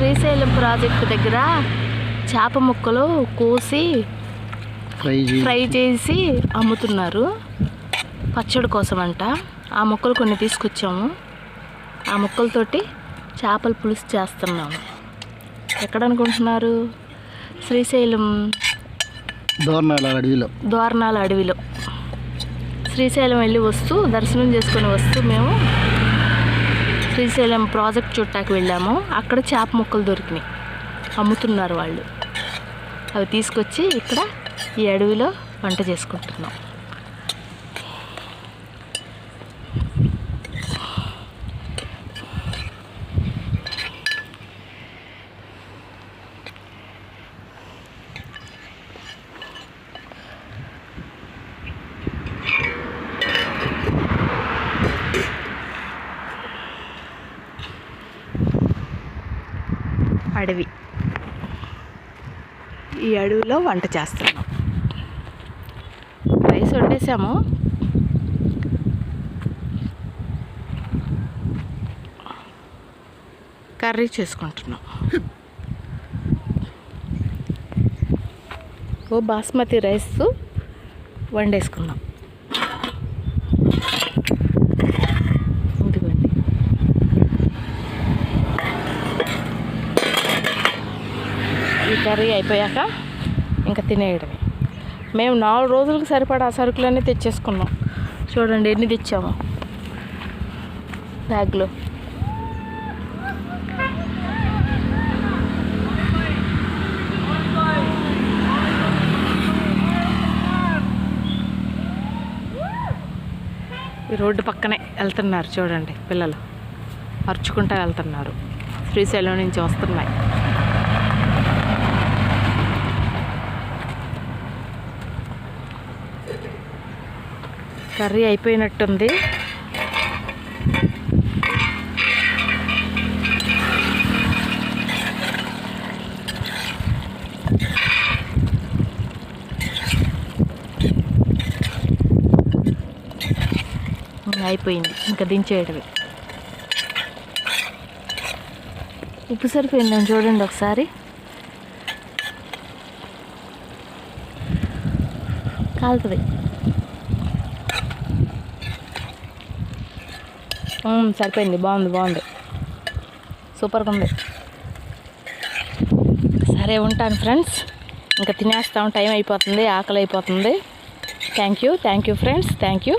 Srisailam project దగ్గర చేప ముక్కలు కోసి ఫ్రై చేసి అమ్ముతున్నారు పచ్చడి కోసం అంట. ఆ ముక్కలు కొన్ని తీసుకొచ్చాము. ఆ ముక్కలతోటి చేపల పులుసు చేస్తున్నాము. ఎక్కడ అనుకుంటున్నారు? శ్రీశైలం దోర్నాల అడవిలో. శ్రీశైలం వెళ్ళి వస్తూ దర్శనం చేసుకొని వస్తూ మేము శ్రీశైలం ప్రాజెక్ట్ చుట్టాకి వెళ్ళాము. అక్కడ చేప ముక్కలు దొరికినాయి, అమ్ముతున్నారు వాళ్ళు. అవి తీసుకొచ్చి ఇక్కడ ఈ అడవిలో వంట చేసుకుంటున్నాం. అడవి, ఈ అడవిలో వంట చేస్తున్నాం. రైస్ వండేసాము. కర్రీ చేసుకుంటున్నాం. బాస్మతి రైస్ వండేసుకున్నాం. ఈ కర్రీ అయిపోయాక ఇంకా తినేయడమే. మేము 4 రోజులకు సరిపడా ఆ సరుకులన్నీ తెచ్చేసుకున్నాం. చూడండి ఎన్ని తెచ్చాము బ్యాగ్లో. ఈ రోడ్డు పక్కనే వెళ్తున్నారు చూడండి, పిల్లలు అరుచుకుంటూ వెళ్తున్నారు. శ్రీశైలం నుంచి వస్తున్నాయి. కర్రీ అయిపోయినట్టుంది. అయిపోయింది, ఇంకా దించేయడమే. ఉప్పు సరిపోయిందని చూడండి ఒకసారి. కాలుతుంది. సరిపోయింది, బాగుంది, సూపర్గా ఉంది. సరే ఉంటాను ఫ్రెండ్స్, ఇంకా తినేస్తాం. టైం అయిపోతుంది, ఆకలి అయిపోతుంది. Thank you friends, thank you.